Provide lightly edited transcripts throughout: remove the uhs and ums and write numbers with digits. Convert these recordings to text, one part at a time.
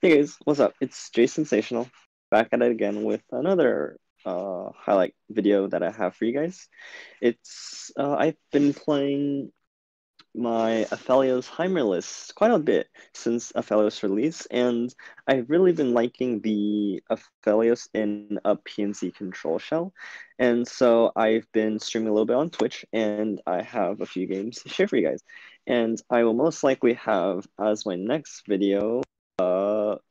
Hey guys, what's up? It's Jasensational, back at it again with another highlight video that I have for you guys. I've been playing my Aphelios Heimer list quite a bit since Aphelios release, and I've really been liking the Aphelios in a PNC control shell. And so I've been streaming a little bit on Twitch, and I have a few games to share for you guys. And I will most likely have as my next video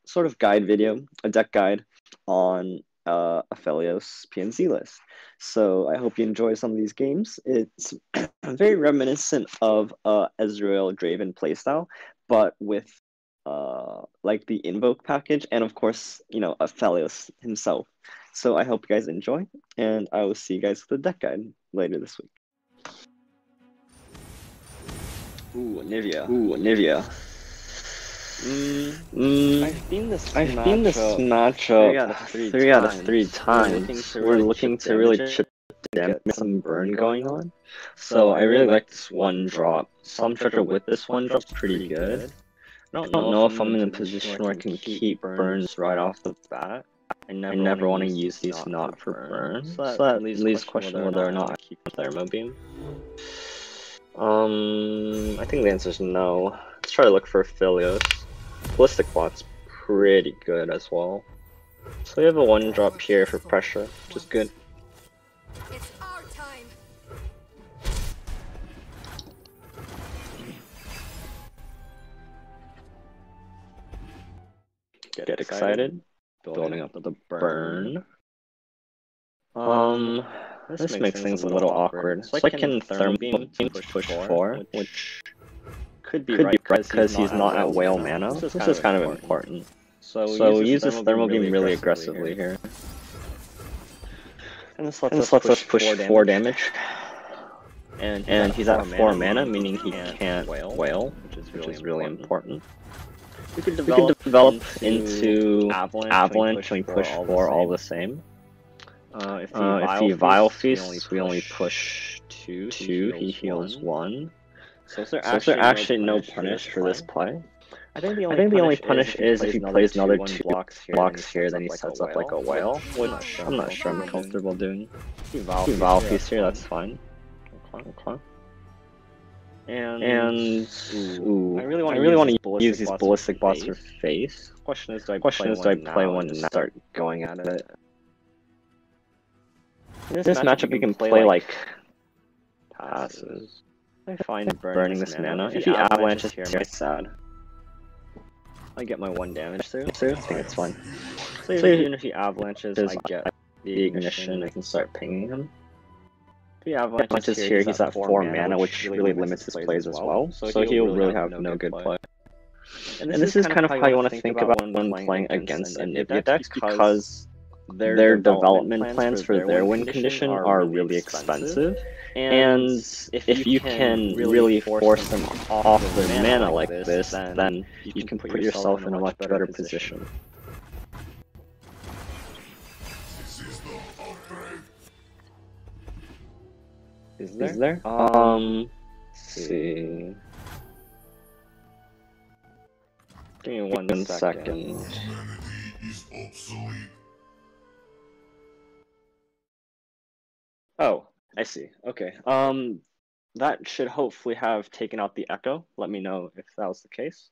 sort of guide video, a deck guide on Aphelios PNC list. So I hope you enjoy some of these games. It's very reminiscent of Ezreal Draven playstyle, but with like the invoke package and of course, Aphelios himself. So I hope you guys enjoy, and I will see you guys with the deck guide later this week. Ooh, Anivia. I've been this matchup 3 out of 3 times. We're looking to really chip damage, some burn going on. So I really like this one drop. Some treasure with this one drop's pretty good. I don't know if I'm in a position where I can keep burns right off the bat. I never want to use these not for burn. So that leaves question whether or not I keep Thermo Beam. I think the answer is no. Let's try to look for Aphelios. Ballistic Bot's pretty good as well. So we have a 1-drop here for pressure, which is good. It's our time. Get excited. Building up the burn. This makes things a little awkward. So I can Thermal Beam to push 4, which could be right because he's not at whale mana. This is kind of important. So we use this Thermal Beam really aggressively here. And this lets us push 4 damage. And he's at 4 mana, meaning he can't whale, which is really important. We could develop into Avalanche and we push 4 all the same. If he Vile Feasts, we only push 2, he heals 1. So is there actually no punish for this play? I think the only punish is if he plays another 2 blocks here, then he sets up like a whale, which I'm not sure I'm comfortable doing. If he Vile Feast here, that's fine. Okay. And I really want to use these ballistic bots for face. Question is, do I play one and start going at it? In this matchup, you can play like passes. I find burning this mana. If he avalanches here, I'm sad. I get my 1 damage through. I think it's fine. So even if he avalanches, I get the ignition. I can start pinging him. If he avalanches here, he's at 4 mana, which really limits his plays as well. So he'll really have no good play. And this is kind of how you want to think about when playing against Anivia decks, because their development plans for their win condition are really expensive, and if you can really force them off their mana like this, then you can put yourself in a much better position. Is there? Let's see. Give me one second. Oh, I see. Okay. That should hopefully have taken out the echo. Let me know if that was the case.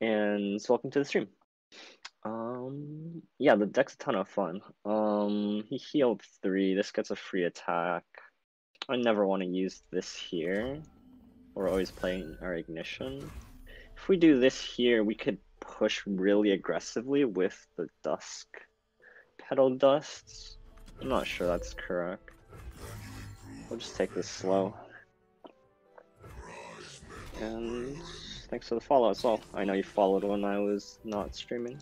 And so welcome to the stream. Yeah, the deck's a ton of fun. He healed 3. This gets a free attack. I never want to use this here. We're always playing our ignition. If we do this here, we could push really aggressively with the Dusk Petal Dusts. I'm not sure that's correct. We'll just take this slow. And thanks for the follow as well. I know you followed when I was not streaming.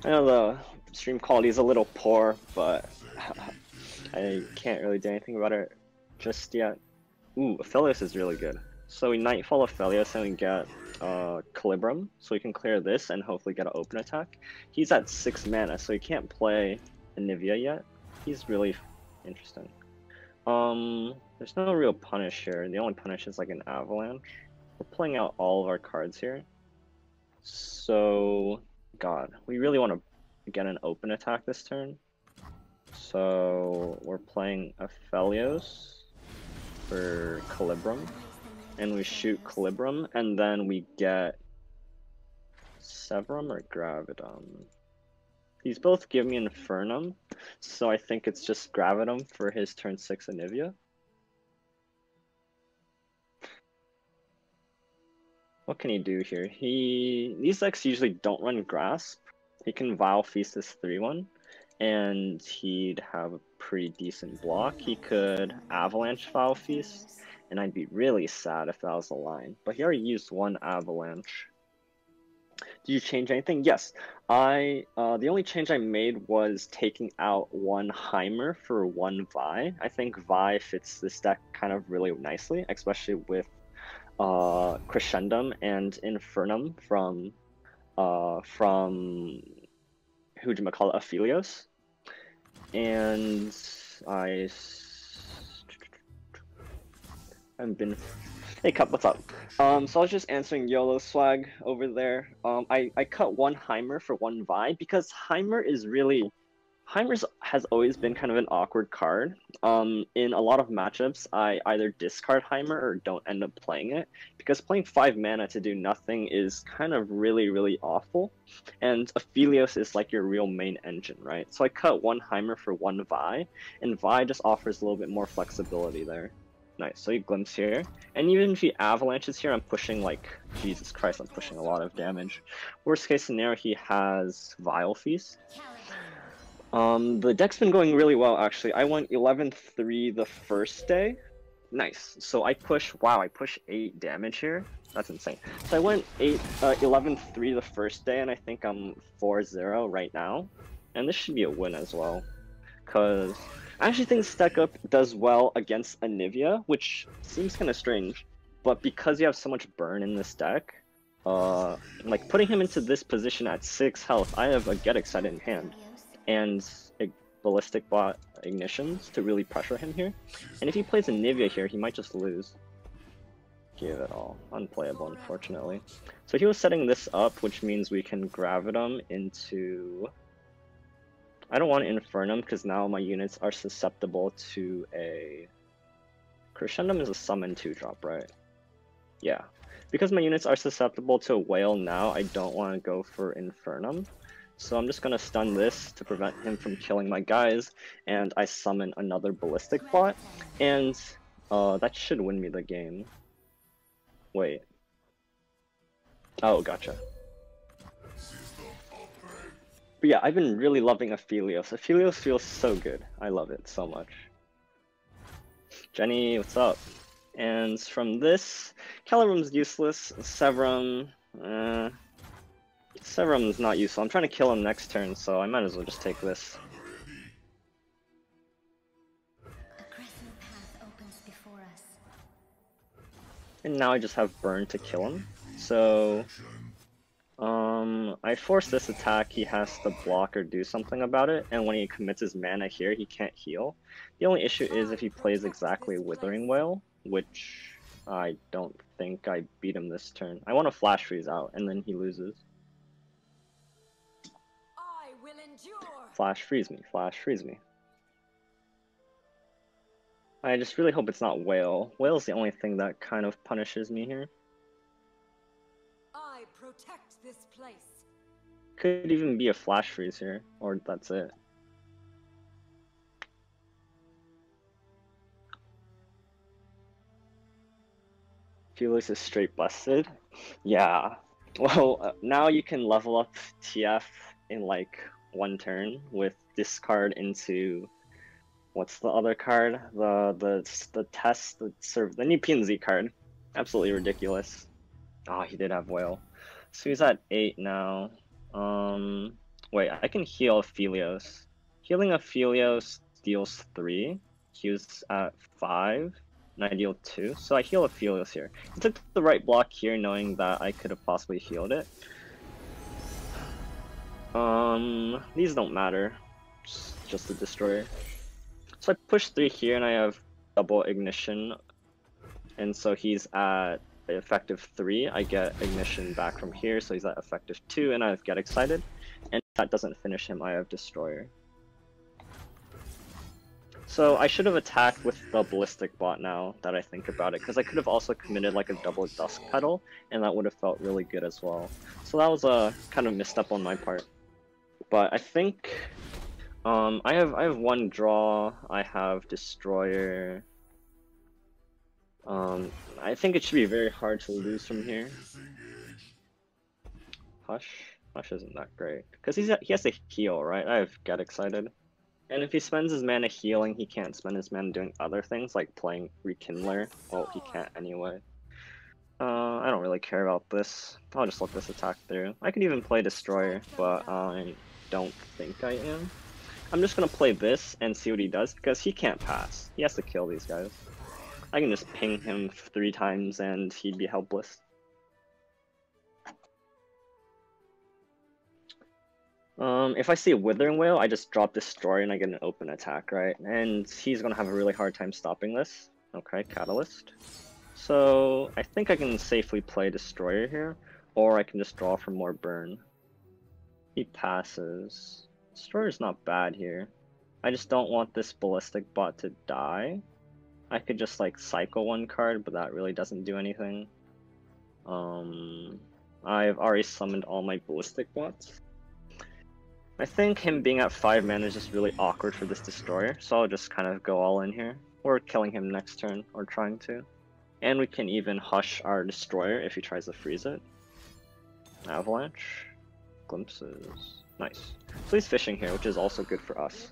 I know the stream quality is a little poor, but I can't really do anything about it just yet. Ooh, Aphelios is really good. So we Nightfall Aphelios and we get Calibrum, so we can clear this and hopefully get an open attack. He's at 6 mana, so he can't play Anivia yet. He's really interesting. There's no real punish here. The only punish is like an avalanche. We're playing out all of our cards here. So, God, we really want to get an open attack this turn. So we're playing Aphelios for Calibrum, and we shoot Calibrum, and then we get Severum or Gravitum. These both give me Infernum, so I think it's just Gravitum for his turn 6 Anivia. What can he do here? These decks usually don't run Grasp. He can Vile Feast this 3-1, and he'd have a pretty decent block. He could Avalanche Vile Feast, and I'd be really sad if that was the line. But he already used one Avalanche. Did you change anything? Yes. The only change I made was taking out one Heimer for one Vi. I think Vi fits this deck kind of really nicely, especially with Crescendum and Infernum from who'd-you-call-it, Aphelios. And I've been... Hey Cup, what's up? So I was just answering YOLO Swag over there. I cut one Heimer for one Vi because Heimer's has always been kind of an awkward card. In a lot of matchups, I either discard Heimer or don't end up playing it, because playing 5 mana to do nothing is kind of really awful, and Aphelios is like your real main engine, right? So I cut one Heimer for one Vi, and Vi just offers a little bit more flexibility there. Nice, so he Glimpse here, and even if he Avalanches here, I'm pushing like, Jesus Christ, I'm pushing a lot of damage. Worst case scenario, he has Vile Feast. The deck's been going really well, actually. I went 11-3 the first day. Nice. So I push 8 damage here. That's insane. So I went 11-3 the first day, and I think I'm 4-0 right now. And this should be a win as well. Because I actually think Stack Up does well against Anivia, which seems kind of strange. But because you have so much burn in this deck, like putting him into this position at 6 health, I have a Get Excited in hand. And a Ballistic Bot Ignitions to really pressure him here. And if he plays Anivia here, he might just lose. Give it all. Unplayable, unfortunately. So he was setting this up, which means we can Gravitum into... I don't want Infernum, because now my units are susceptible to a... Crescendum is a summon 2-drop, right? Yeah. Because my units are susceptible to a Whale now, I don't want to go for Infernum. So I'm just gonna stun this to prevent him from killing my guys, and I summon another Ballistic Bot, and that should win me the game. Wait. Oh, gotcha. But yeah, I've been really loving Aphelios. Aphelios feels so good. I love it so much. Jenny, what's up? And from this, Calibum's useless. Severum, Severum is not useful. I'm trying to kill him next turn, so I might as well just take this. And now I just have Burn to kill him. So, I force this attack, he has to block or do something about it, and when he commits his mana here, he can't heal. The only issue is if he plays exactly Withering Wail, which I don't think I beat him this turn. I want to Flash Freeze out, and then he loses. I will endure. Flash Freeze me, Flash Freeze me. I just really hope it's not Whale. Whale's the only thing that kind of punishes me here. I protect this place. Could even be a Flash Freeze here, or that's it. Felix is straight busted. Yeah. Well, now you can level up TF in like one turn with discard into... What's the other card? The test, the new PNZ card. Absolutely ridiculous. Oh, he did have Whale. So he's at 8 now. Wait, I can heal Aphelios. Healing Aphelios deals 3. He was at 5, and I deal 2. So I heal Aphelios here. I took the right block here, knowing that I could have possibly healed it. These don't matter. Just a destroyer. So I push 3 here, and I have double ignition, and so he's at effective 3, I get Ignition back from here, so he's at effective 2, and I get excited. And if that doesn't finish him, I have Destroyer. So I should have attacked with the Ballistic Bot now that I think about it, because I could have also committed like a double Dusk Petal, and that would have felt really good as well. So that was a kind of missed up on my part. But I think I have one draw, I have Destroyer. I think it should be very hard to lose from here. Hush isn't that great, because he has to heal, right? I have Get Excited. And if he spends his mana healing, he can't spend his mana doing other things, like playing Rekindler. Well, he can't anyway. I don't really care about this. I'll just let this attack through. I could even play Destroyer, but I don't think I am. I'm just gonna play this and see what he does, because he can't pass. He has to kill these guys. I can just ping him 3 times and he'd be helpless. If I see a Withering Wail, I just drop Destroyer and I get an open attack, right? And he's gonna have a really hard time stopping this. Okay, Catalyst. So I think I can safely play Destroyer here, or I can just draw for more burn. He passes. Destroyer's not bad here. I just don't want this Ballistic Bot to die. I could just like cycle 1 card, but that really doesn't do anything. I've already summoned all my Ballistic Bots. I think him being at 5 mana is just really awkward for this Destroyer, so I'll just kind of go all in here. Or killing him next turn, or trying to. And we can even hush our Destroyer if he tries to freeze it. Avalanche. Glimpses. Nice. So he's fishing here, which is also good for us.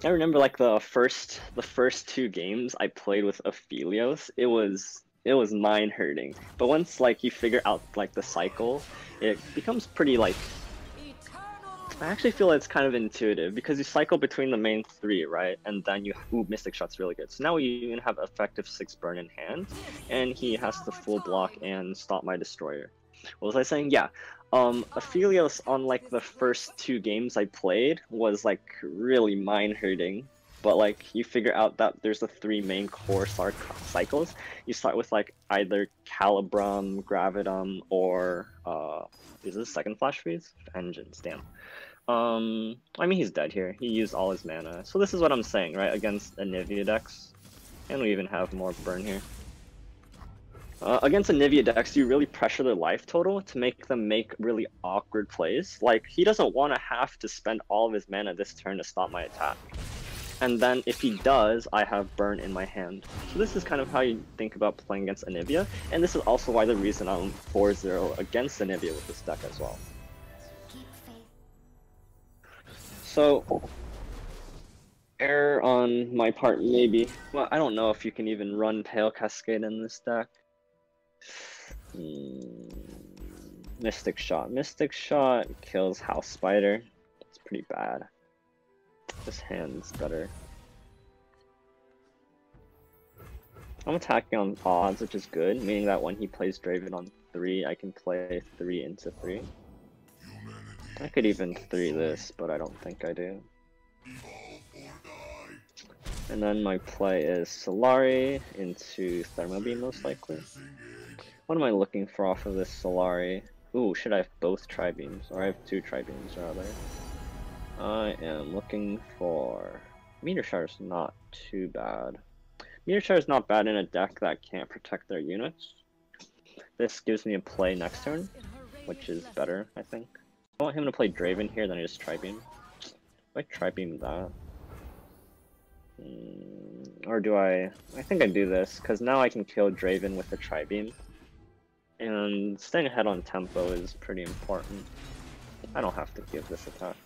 I remember like the first 2 games I played with Aphelios, it was mind hurting. But once like you figure out like the cycle, it becomes pretty like, I actually feel it's kind of intuitive, because you cycle between the main 3, right? And then you Mystic Shot's really good. So now we even have effective 6 burn in hand, and he has to full block and stop my Destroyer. What was I saying? Yeah. Aphelios on like the first 2 games I played was like really mind hurting. But like you figure out that there's the 3 main core cycles. You start with like either Calibrum, Gravitum, or is this second flash freeze? Vengeance, damn. I mean he's dead here. He used all his mana. So this is what I'm saying, right? Against Anivia decks. And we even have more burn here. Against Anivia decks, you really pressure their life total to make them make really awkward plays. Like, he doesn't want to have to spend all of his mana this turn to stop my attack. And then if he does, I have burn in my hand. So this is kind of how you think about playing against Anivia, and this is also why the reason I'm 4-0 against Anivia with this deck as well. So, error on my part, maybe. Well, I don't know if you can even run Pale Cascade in this deck. Mystic Shot. Mystic Shot kills House Spider. It's pretty bad. This hand's better. I'm attacking on odds, which is good, meaning that when he plays Draven on 3, I can play 3 into 3. I could even 3 this, but I don't think I do. And then my play is Solari into Thermal Beam, most likely. What am I looking for off of this Solari? Ooh, should I have both Tri-Beams? Or I have 2 Tri-Beams, rather. I am looking for... Meteor Shower's not too bad. Meteor Shower's not bad in a deck that can't protect their units. This gives me a play next turn, which is better, I think. I want him to play Draven here, then I just Tri-Beam. I Tri-Beam that. Or do I think I do this, because now I can kill Draven with the Tri-Beam. And staying ahead on tempo is pretty important. I don't have to give this attack.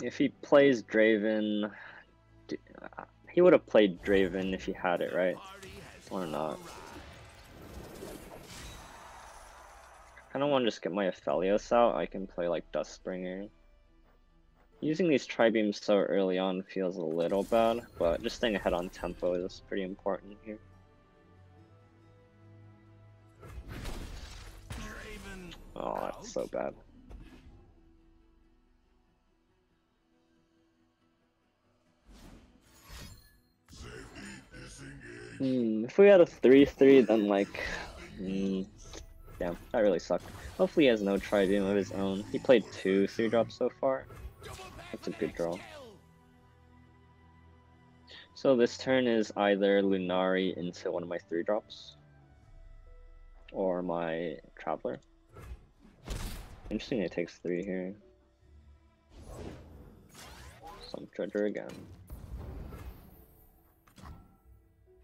If he plays Draven... he would have played Draven if he had it, right? Or not. I don't want to just get my Aphelios out. I can play like Dustspringer. Using these Tri-Beams so early on feels a little bad, but just staying ahead on tempo is pretty important here. Oh, that's so bad. If we had a 3-3, then like, damn, that really sucked. Hopefully he has no Tribeam of his own. He played 2 3-drops so far. That's a good draw. So this turn is either Lunari into one of my 3-drops, or my Traveler. Interesting, it takes 3 here. Some Treasure again.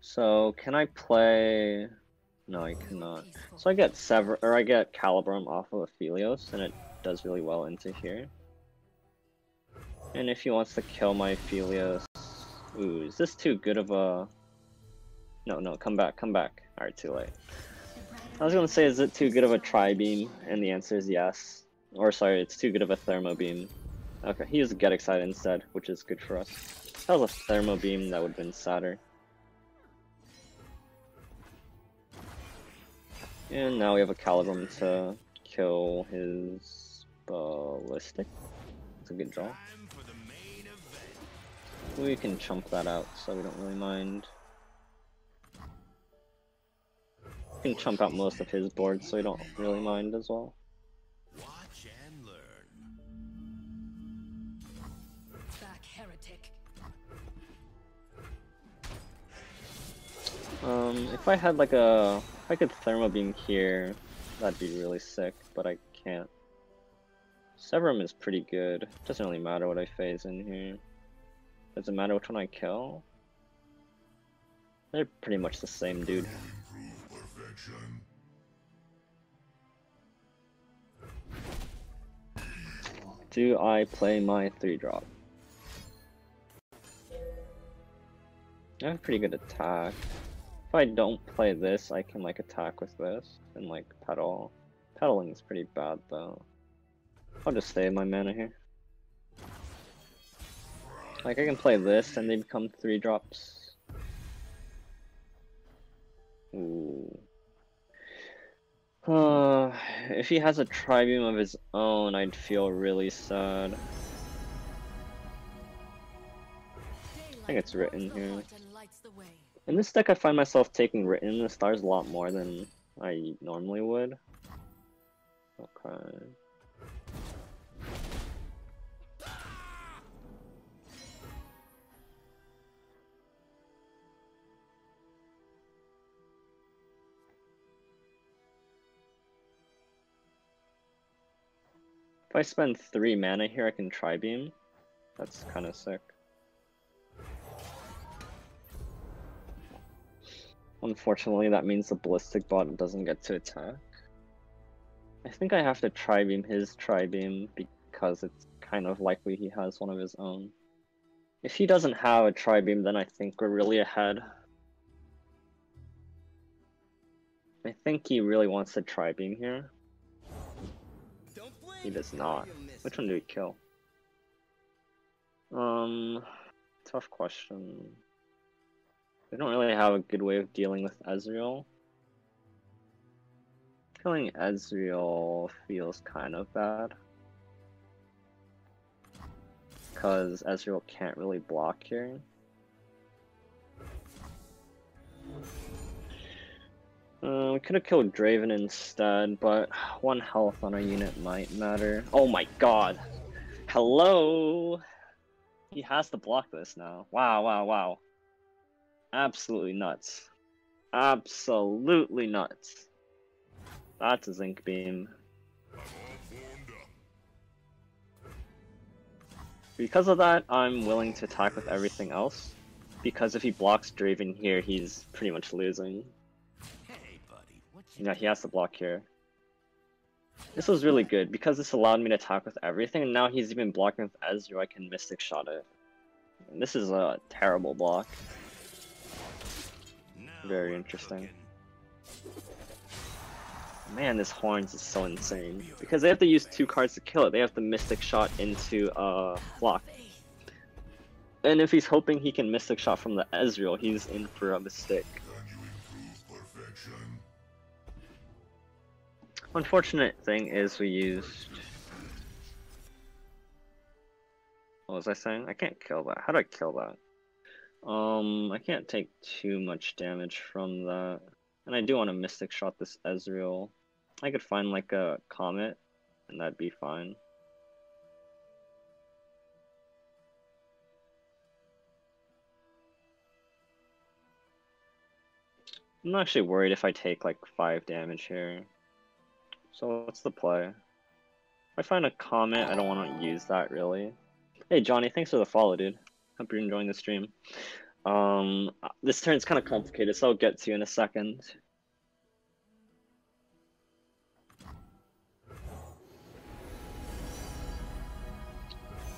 So can I play? No, I cannot. So I get I get Calibrum off of Aphelios, and it does really well into here. And if he wants to kill my Aphelios, ooh, is this too good of a? No, come back. Alright, too late. I was gonna say, is it too good of a Tri-Beam? And the answer is yes. Or sorry, it's too good of a Thermo Beam. Okay, he used Get Excited instead, which is good for us. If that was a Thermo Beam, that would have been sadder. And now we have a Calibrum to kill his Ballistic. That's a good draw. We can chump that out, so we don't really mind. We can chump out most of his board, so we don't really mind as well. Watch and learn. Back, heretic. If I had like if I could Thermo Beam here, that'd be really sick, but I can't. Severum is pretty good. Doesn't really matter what I phase in here. Does it matter which one I kill? They're pretty much the same, dude. Do I play my 3-drop? I have pretty good attack. If I don't play this, I can like attack with this and like pedal. Pedaling is pretty bad though. I'll just stay in my mana here. Like I can play this and they become 3-drops. Ooh. If he has a Tribeam of his own, I'd feel really sad. I think it's written here. In this deck, I find myself taking written the stars a lot more than I normally would. Okay. If I spend 3 mana here, I can Tribeam. That's kind of sick. Unfortunately, that means the Ballistic bot doesn't get to attack. I think I have to Tribeam his Tribeam because it's kind of likely he has one of his own. If he doesn't have a Tribeam, then I think we're really ahead. I think he really wants to Tribeam here. He does not. Which one do we kill? Tough question. We don't really have a good way of dealing with Ezreal. Killing Ezreal feels kind of bad. Because Ezreal can't really block here. We could have killed Draven instead, but 1 health on a unit might matter. Oh my god! Hello! He has to block this now. Wow. Absolutely nuts. Absolutely nuts. That's a Zinc Beam. Because of that, I'm willing to attack with everything else. Because if he blocks Draven here, he's pretty much losing. Hey, buddy, what You know, he has to block here. This was really good, because this allowed me to attack with everything, and now he's even blocking with Ezreal, I can Mystic Shot it. And this is a terrible block. Very interesting. Man, this Horns is so insane. Because they have to use 2 cards to kill it. They have to Mystic Shot into block. And if he's hoping he can Mystic Shot from the Ezreal, he's in for a mistake. Unfortunate thing is we used... What was I saying? I can't kill that. How do I kill that? I can't take too much damage from that. And I do want to Mystic Shot this Ezreal. I could find like a Comet, and that'd be fine. I'm not actually worried if I take like 5 damage here. So what's the play? If I find a Comet, I don't want to use that really. Hey Johnny, thanks for the follow, dude. Hope you're enjoying the stream. This turn's kind of complicated, so I'll get to you in a second.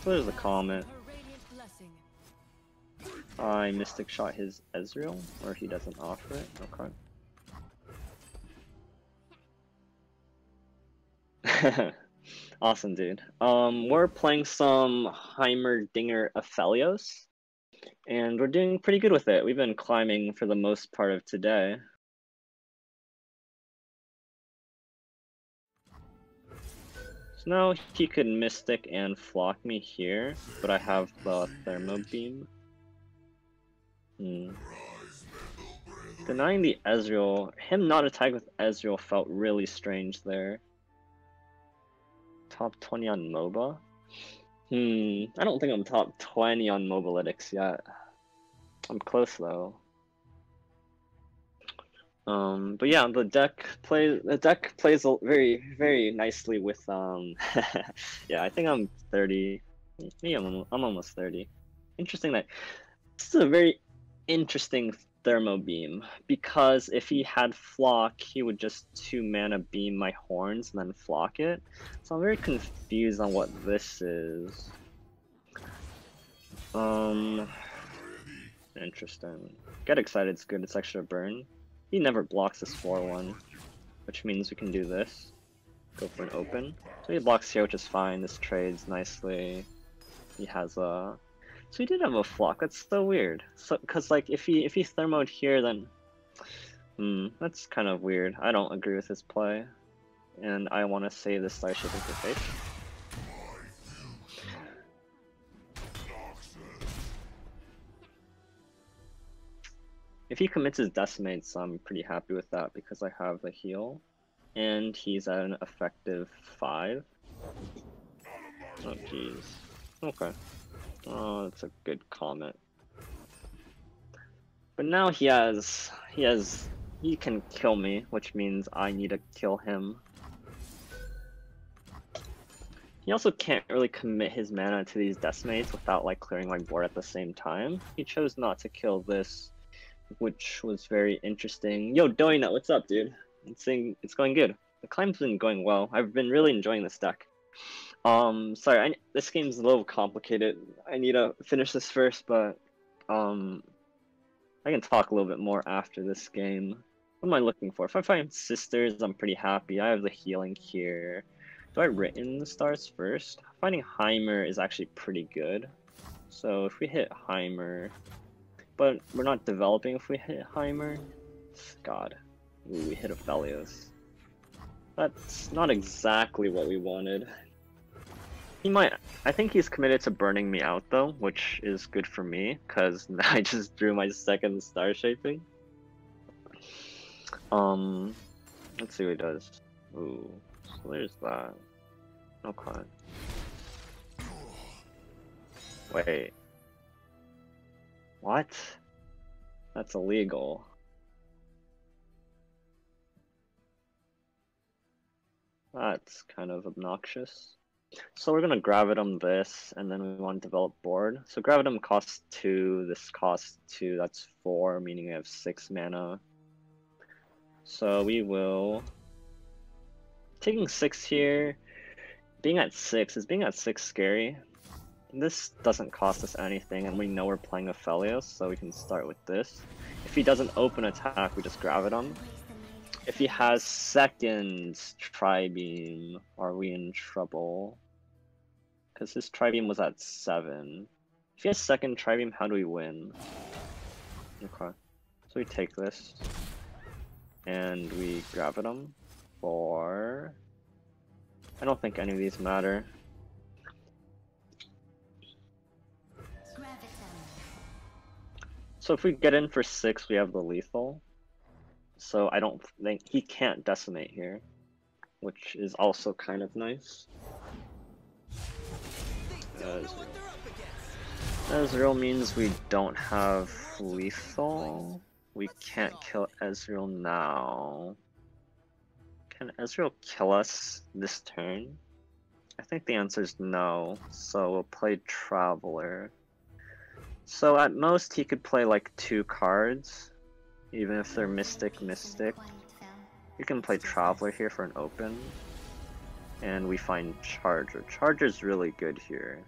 So there's the Comet. I Mystic Shot his Ezreal, or he doesn't offer it. Okay. Awesome, dude. We're playing some Heimer Dinger Aphelios, and we're doing pretty good with it. We've been climbing for the most part of today. So now he could Mystic and Flock me here, but I have the Thermo Beam. Denying the Ezreal, him not attacking with Ezreal felt really strange there. Top 20 on MOBA? I don't think I'm top 20 on Mobalytics yet. I'm close though. But yeah, the deck plays very, very nicely with yeah, I think I'm 30. Maybe I'm almost 30. Interesting that this is a very interesting Thermo Beam, because if he had Flock, he would just 2 mana beam my horns and then Flock it. So I'm very confused on what this is. Interesting. Get Excited's good, it's extra burn. He never blocks this 4-1, which means we can do this. Go for an open. So he blocks here, which is fine. This trades nicely. He has a... So he did have a Flock. That's so weird. So, cause like if he thermoed here, then that's kind of weird. I don't agree with his play, and I want to save this Starship interface. If he commits his Decimates, I'm pretty happy with that because I have the heal, and he's at an effective 5. Oh jeez. Okay. Oh, that's a good Comet. But now he can kill me, which means I need to kill him. He also can't really commit his mana to these Decimates without like clearing my board at the same time. He chose not to kill this, which was very interesting. Yo, Doinut, what's up, dude? It's going good. The climb's been going well. I've been really enjoying this deck. Sorry, this game's a little complicated. I need to finish this first, but I can talk a little bit more after this game. What am I looking for? If I find Sisters, I'm pretty happy. I have the healing here. Do I written the stars first? Finding Heimer is actually pretty good. So if we hit Heimer, but we're not developing if we hit Heimer. God, ooh, we hit Aphelios. That's not exactly what we wanted. He might. I think he's committed to burning me out though, which is good for me because I just drew my second star shaping. Let's see what he does. Ooh, so there's that. Okay. Wait. What? That's illegal. That's kind of obnoxious. So we're gonna Gravitum this, and then we want to develop board. So Gravitum costs 2, this costs 2, that's 4, meaning we have 6 mana. So we will... Taking 6 here, being at 6, is being at 6 scary? This doesn't cost us anything, and we know we're playing Aphelios, so we can start with this. If he doesn't open attack, we just Gravitum. If he has second Tri-Beam, are we in trouble? Because his Tri-Beam was at 7. If he has second Tri-Beam, how do we win? Okay. So we take this. And we Gravitum for... I don't think any of these matter. So if we get in for 6, we have the lethal. So I don't think he can't decimate here, which is also kind of nice. Ezreal means we don't have lethal. We can't kill Ezreal now. Can Ezreal kill us this turn? I think the answer is no, so we'll play Traveler. So at most he could play like 2 cards, even if they're Mystic. We can play Traveler here for an open. And we find Charger. Charger's really good here,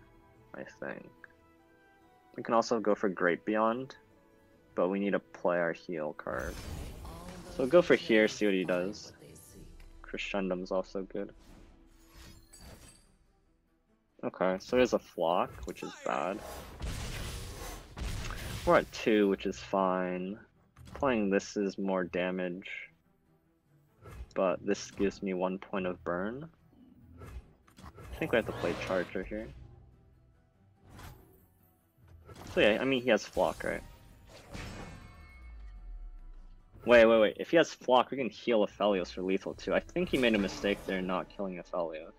I think. We can also go for Great Beyond, but we need to play our heal card. So we'll go for here, see what he does. Crescendum's also good. Okay, so there's a Flock, which is bad. We're at 2, which is fine. Playing this is more damage, but this gives me 1 point of burn. I think we have to play Charger here. So yeah, I mean he has Flock, right? Wait. If he has Flock, we can heal Aphelios for lethal too. I think he made a mistake there not killing Aphelios.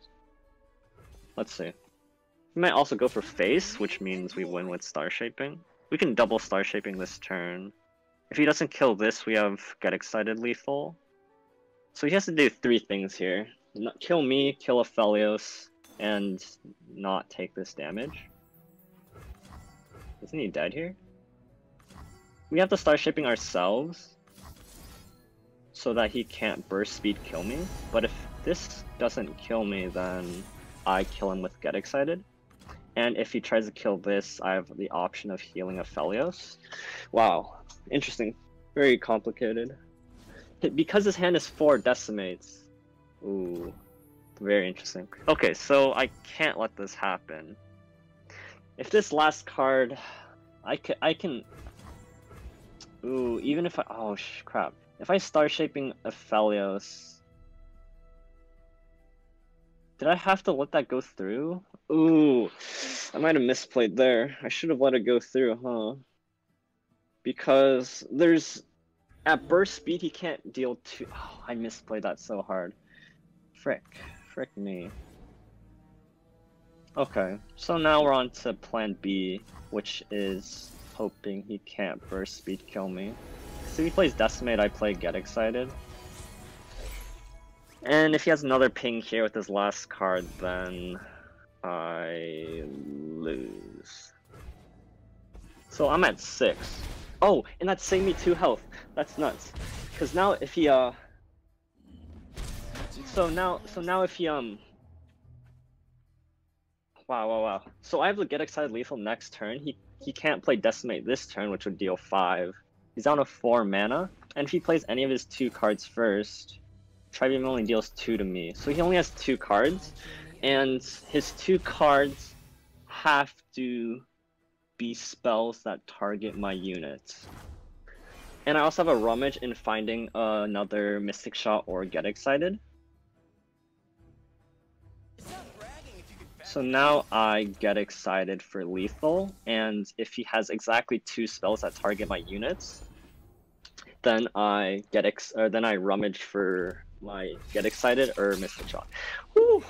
Let's see. We might also go for Face, which means we win with Star Shaping. We can double Star Shaping this turn. If he doesn't kill this, we have Get Excited lethal. So he has to do 3 things here. Not kill me, kill Aphelios, and not take this damage. Isn't he dead here? We have to start shipping ourselves so that he can't burst speed kill me. But if this doesn't kill me, then I kill him with Get Excited. And if he tries to kill this, I have the option of healing Aphelios. Wow, interesting. Very complicated. Because his hand is 4 decimates. Ooh, very interesting. Okay, so I can't let this happen. If this last card, I can. Ooh, even if I. Oh, crap. If I Star Shaping Aphelios. Did I have to let that go through? Ooh, I might have misplayed there. I should have let it go through, huh? Because there's. At burst speed, he can't deal 2. Oh, I misplayed that so hard. Frick me. Okay, so now we're on to plan B, which is hoping he can't burst speed kill me. So if he plays Decimate, I play Get Excited. And if he has another ping here with his last card, then I lose. So I'm at 6. Oh, and that saved me 2 health. That's nuts. Because now if he So now if he Wow. So I have to Get Excited lethal next turn. He can't play Decimate this turn, which would deal 5. He's down to 4 mana, and if he plays any of his 2 cards first, Tribeam only deals 2 to me. So he only has 2 cards, and his 2 cards have to be spells that target my units. And I also have a rummage in finding another Mystic Shot or Get Excited. So now I Get Excited for lethal, and if he has exactly 2 spells that target my units, then I rummage for my Get Excited or Mystic Shot. Whew!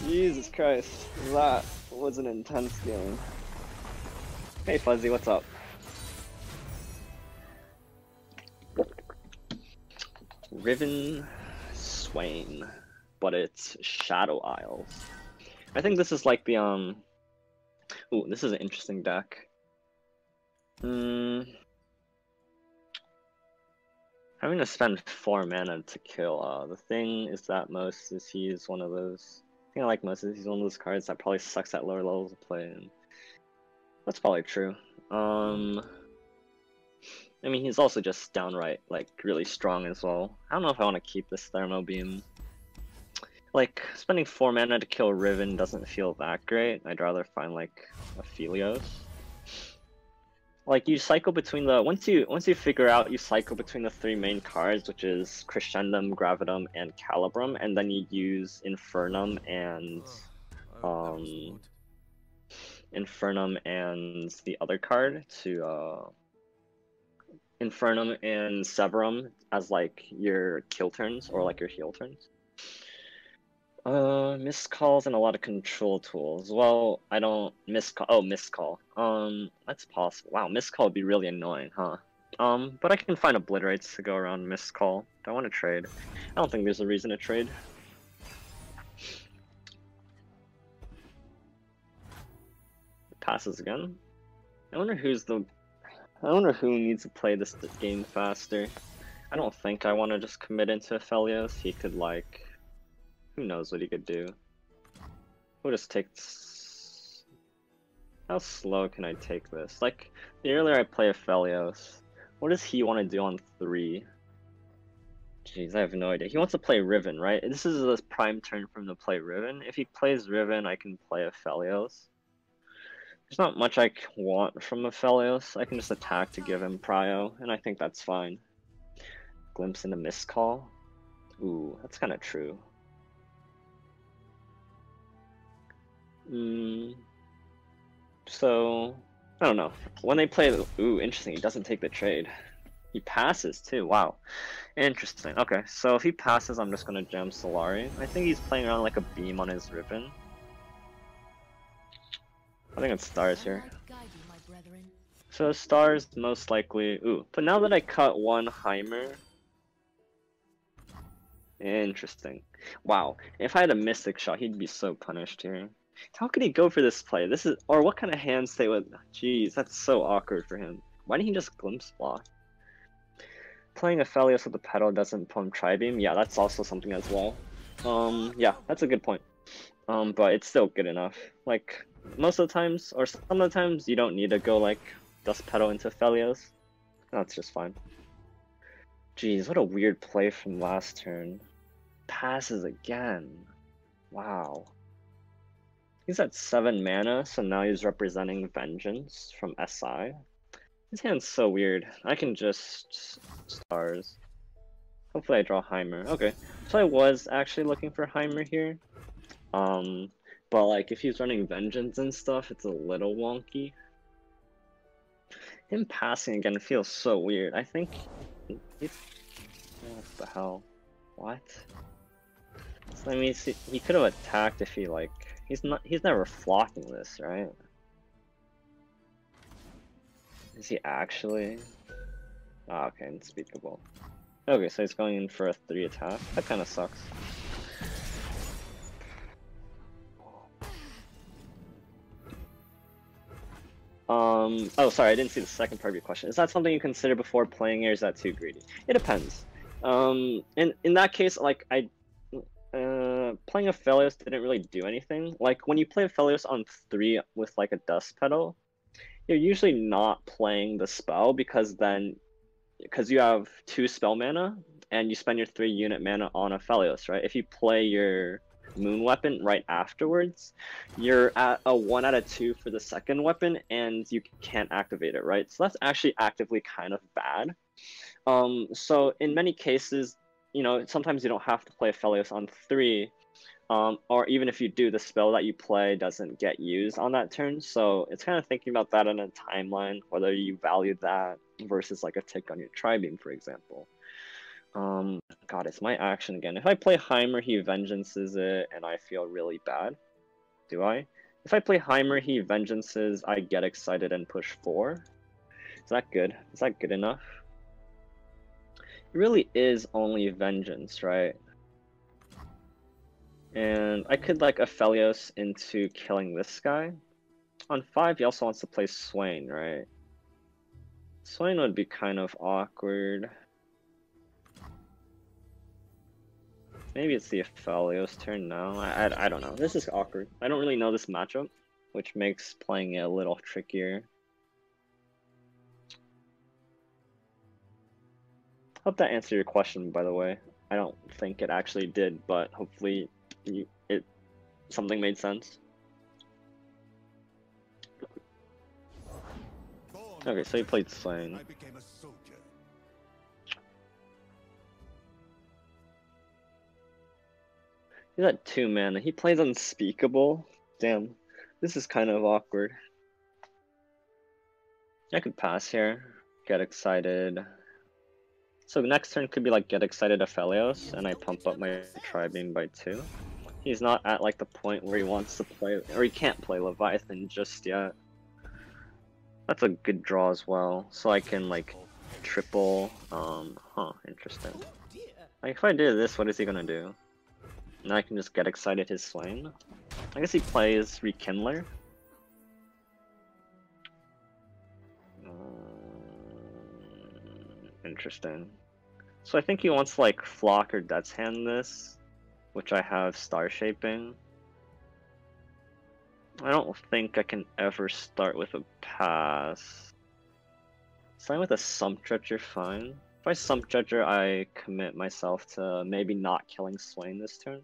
Jesus Christ, that was an intense game. Hey Fuzzy, what's up? Riven Swain, but it's Shadow Isles. I think this is like the Ooh, this is an interesting deck. Having to spend 4 mana to kill. The thing is that most is he's one of those. I think I like most is he's one of those cards that probably sucks at lower levels of play, and that's probably true. I mean, he's also just downright like really strong as well. I don't know if I want to keep this Thermo Beam. Like, spending 4 mana to kill Riven doesn't feel that great. I'd rather find, like, Aphelios. Like, you cycle between the... Once you figure out, you cycle between the 3 main cards, which is Crescendum, Gravitum, and Calibrum, and then you use Infernum and... Infernum and the other card to Infernum and Severum as like your kill turns or like your heal turns. Miscalls and a lot of control tools. Well, I don't miscall. Oh, miscall. That's possible. Wow, miscall would be really annoying, huh? But I can find obliterates to go around miscall. Do I want to trade? I don't think there's a reason to trade. Passes again. I wonder who needs to play this game faster. I don't think I want to just commit into Aphelios. He could like, who knows what he could do. We'll just take. How slow can I take this? Like the earlier I play Aphelios, what does he want to do on 3? Jeez, I have no idea. He wants to play Riven, right? This is the prime turn for him to play Riven. If he plays Riven, I can play Aphelios. There's not much I want from Aphelios. I can just attack to give him prio, and I think that's fine. Glimpse into Miscall. Ooh, that's kind of true. So, I don't know. When they play, ooh, interesting. He doesn't take the trade. He passes too. Wow, interesting. Okay, so if he passes, I'm just gonna gem Solari. I think he's playing around like a beam on his Riven. I think it's stars here. So stars most likely. Ooh, but now that I cut one Heimer. Interesting. Wow, if I had a Mystic Shot, he'd be so punished here. How could he go for this play? This is, or what kind of hand state would? Jeez, that's so awkward for him. Why didn't he just glimpse block? Playing Aphelios with the pedal doesn't pump Tribeam. Yeah, that's also something as well. Yeah, that's a good point. But it's still good enough. Like most of the times, or some of the times, you don't need to go like Dust Pedal into Aphelios. That's just fine. Jeez, what a weird play from last turn. Passes again. Wow. He's at 7 mana, so now he's representing Vengeance from SI. His hand's so weird. I can just stars. Hopefully I draw Heimer. Okay, so I was actually looking for Heimer here. But like if he's running Vengeance and stuff, it's a little wonky. Him passing again feels so weird. I think he's... What the hell? What? So, I mean, he could have attacked if he like... He's never flocking this, right? Is he actually? Ah, okay, unspeakable. Okay, so he's going in for a 3 attack. That kind of sucks. Oh, sorry, I didn't see the second part of your question. Is that something you consider before playing, or is that too greedy? It depends. In that case, like playing Aphelios didn't really do anything. Like when you play Aphelios on 3 with like a Dust Pedal, you're usually not playing the spell because you have 2 spell mana and you spend your 3 unit mana on Aphelios, right? If you play your Moon weapon right afterwards, you're at a 1 out of 2 for the second weapon and you can't activate it, right? So that's actually actively kind of bad. So in many cases, you know, sometimes you don't have to play Aphelios on 3, or even if you do, the spell that you play doesn't get used on that turn. So it's kind of thinking about that in a timeline, whether you value that versus like a tick on your Tribeam, for example. God, it's my action again. If I play Heimer, he Vengeances it, and I feel really bad. Do I? If I play Heimer, he Vengeances, I get excited and push 4. Is that good? Is that good enough? It really is only Vengeance, right? And I could like Aphelios into killing this guy. On 5, he also wants to play Swain, right? Swain would be kind of awkward. Maybe it's the Aphelios turn now. I don't know. This is awkward. I don't really know this matchup, which makes playing it a little trickier. Hope that answered your question, by the way. I don't think it actually did, but hopefully something made sense. Okay, so he played Swain. He's at 2 mana. He plays Unspeakable. Damn, this is kind of awkward. I could pass here. Get excited. So next turn could be like get excited Aphelios, and I pump up my Tri-Beam by 2. He's not at like the point where he wants to play, or he can't play Leviathan just yet. That's a good draw as well, so I can like triple, interesting. Like if I do this, what is he gonna do? Now I can just get excited his Swain. I guess he plays Rekindler. Interesting. So I think he wants to like Flock or Death's Hand this, which I have Star Shaping. I don't think I can ever start with a pass. Starting with a Sump Dredger, fine. If I Sump Dredger, I commit myself to maybe not killing Swain this turn.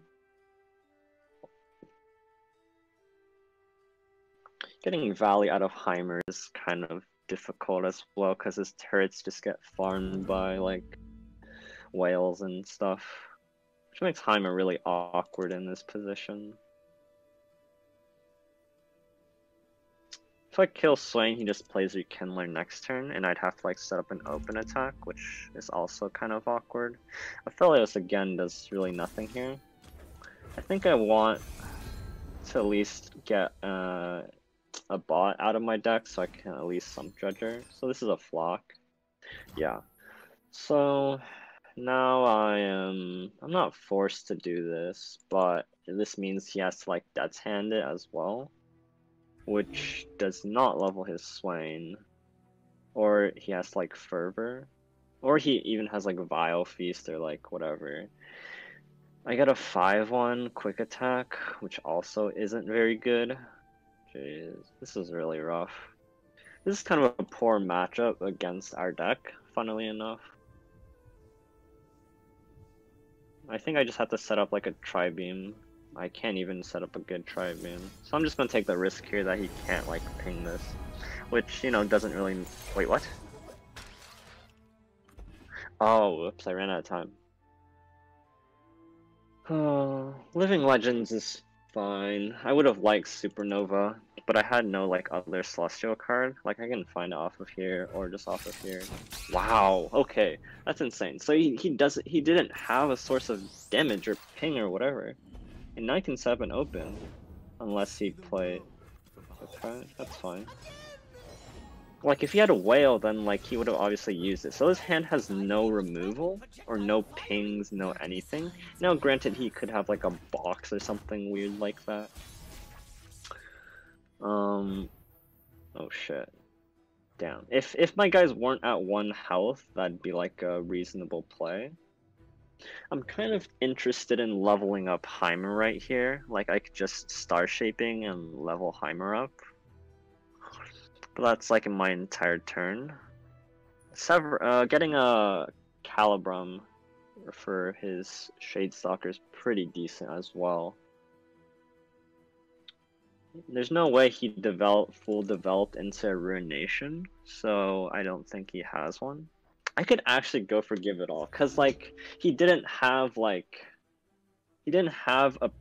Getting Valley out of Heimer is kind of difficult as well, because his turrets just get farmed by like whales and stuff. Which makes Heimer really awkward in this position. If I kill Swain, he just plays Rekindler next turn, and I'd have to like set up an open attack, which is also kind of awkward. Aphelios again does really nothing here. I think I want to at least get a bot out of my deck so I can at least Sump Dredger. So this is a Flock. Yeah. So now I'm not forced to do this, but this means he has to like Death's Hand it as well, which does not level his Swain. Or he has like Fervor. Or he even has like Vile Feast or like whatever. I got a 5-1 quick attack, which also isn't very good. Jeez, this is really rough. This is kind of a poor matchup against our deck, funnily enough. I think I just have to set up like a Tri-Beam. I can't even set up a good Tri-Beam. So I'm just gonna take the risk here that he can't like ping this. Which, you know, doesn't really... Wait, what? Oh, whoops, I ran out of time. Living Legends is fine. I would have liked Supernova, but I had no like other Celestial card. Like I can find it off of here or just off of here. Wow, okay, that's insane. So he didn't have a source of damage or ping or whatever. And now I can set up an open, unless he played. Okay, that's fine. Like if he had a whale, then like he would have obviously used it. So his hand has no removal or no pings, no anything. Now granted he could have like a box or something weird like that. Oh shit. Damn. If my guys weren't at 1 health, that'd be like a reasonable play. I'm kind of interested in leveling up Heimer right here. Like I could just Star Shaping and level Heimer up. But that's like in my entire turn. Getting a Calibrum for his Shadestalker is pretty decent as well. There's no way he full developed into a Ruination, so I don't think he has one. I could actually go for Give It All, cause like he didn't have a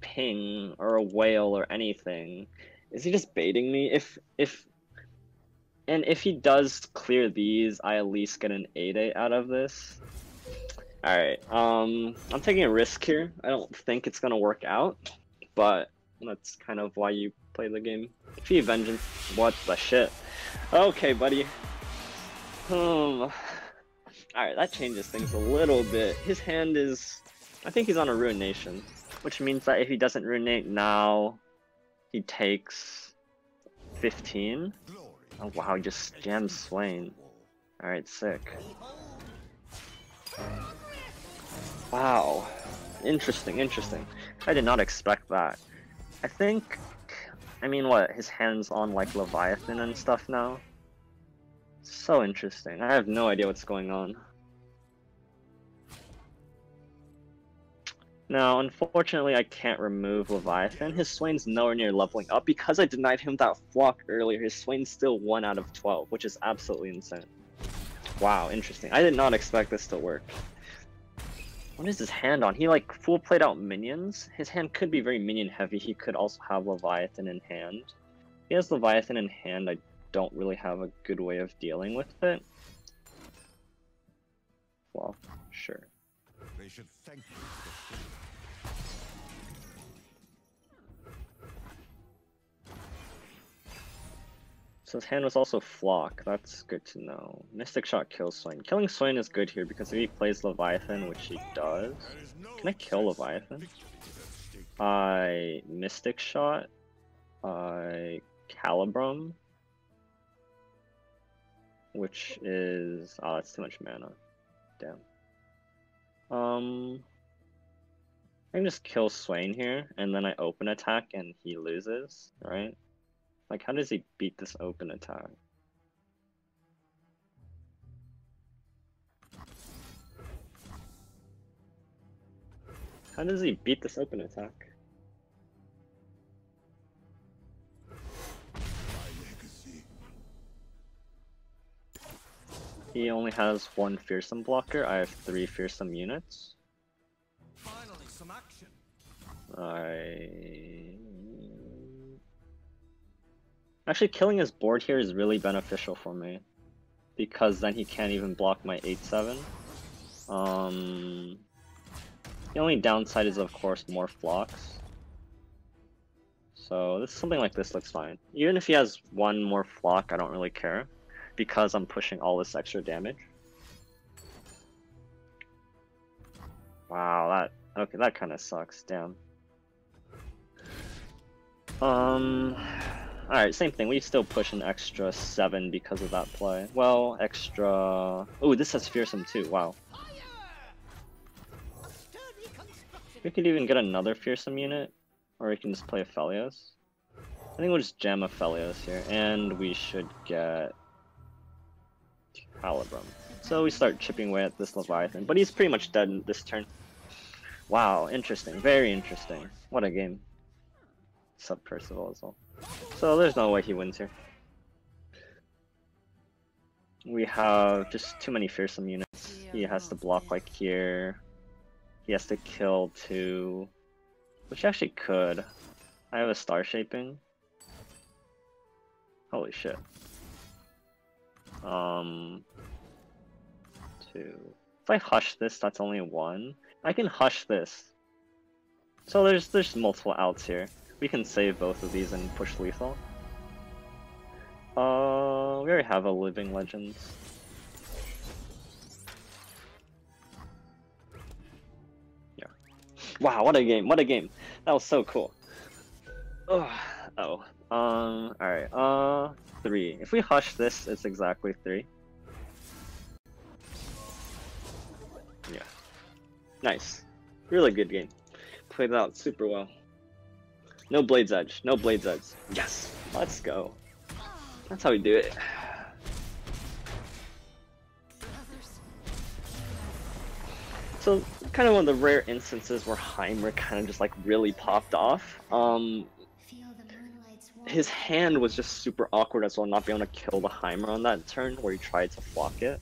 ping or a whale or anything. Is he just baiting me? And if he does clear these, I at least get an 8/8 out of this. Alright, I'm taking a risk here. I don't think it's gonna work out, but that's kind of why you play the game. Fee Vengeance, what the shit? Okay, buddy. Alright, that changes things a little bit. His hand is... I think he's on a Ruination, which means that if he doesn't Ruinate now, he takes 15. Oh wow, he just jammed Swain. Alright, sick. Wow. Interesting, interesting. I did not expect that. I think... I mean, what? His hand's on, like, Leviathan and stuff now? So interesting. I have no idea what's going on. Now, unfortunately, I can't remove Leviathan. His Swain's nowhere near leveling up. Because I denied him that Flock earlier, his Swain's still 1 out of 12, which is absolutely insane. Wow, interesting. I did not expect this to work. What is his hand on? He, like, full played out minions? His hand could be very minion heavy. He could also have Leviathan in hand. If he has Leviathan in hand, I don't really have a good way of dealing with it. Flock. well, sure. They should thank you So his hand was also Flock, that's good to know. Mystic Shot kills Swain. Killing Swain is good here because if he plays Leviathan, which he does... Can I kill Leviathan? I Mystic Shot. I Calibrum. Which is... oh, that's too much mana. Damn. I can just kill Swain here, and then I open attack and he loses, right? Like, how does he beat this open attack? How does he beat this open attack? He only has one fearsome blocker. I have 3 fearsome units. Finally, some action. Actually, killing his board here is really beneficial for me, because then he can't even block my 8/7. The only downside is, of course, more flocks. So something like this looks fine. Even if he has one more flock, I don't really care, because I'm pushing all this extra damage. Wow, that kind of sucks. Damn. Alright, same thing. We still push an extra 7 because of that play. Well, extra... oh, this has fearsome too. Wow. We could even get another fearsome unit, or we can just play Aphelios. I think we'll just jam Aphelios here, and we should get Calibrum. So we start chipping away at this Leviathan, but he's pretty much dead this turn. Wow, interesting. Very interesting. What a game. Sub Percival as well. So there's no way he wins here. We have just too many fearsome units. He has to block like here. He has to kill 2, which actually could. I have a star shaping. Holy shit. 2. If I hush this, that's only 1. I can hush this. So there's multiple outs here. We can save both of these and push lethal. We already have a Living Legends. Yeah. Wow, what a game! What a game! That was so cool. Alright. 3. If we hush this, it's exactly 3. Yeah. Nice. Really good game. Played it out super well. No Blade's Edge. No Blade's Edge. Yes! Let's go. That's how we do it. So, kind of one of the rare instances where Heimer kind of just like really popped off. His hand was just super awkward as well, not being able to kill the Heimer on that turn where he tried to flock it.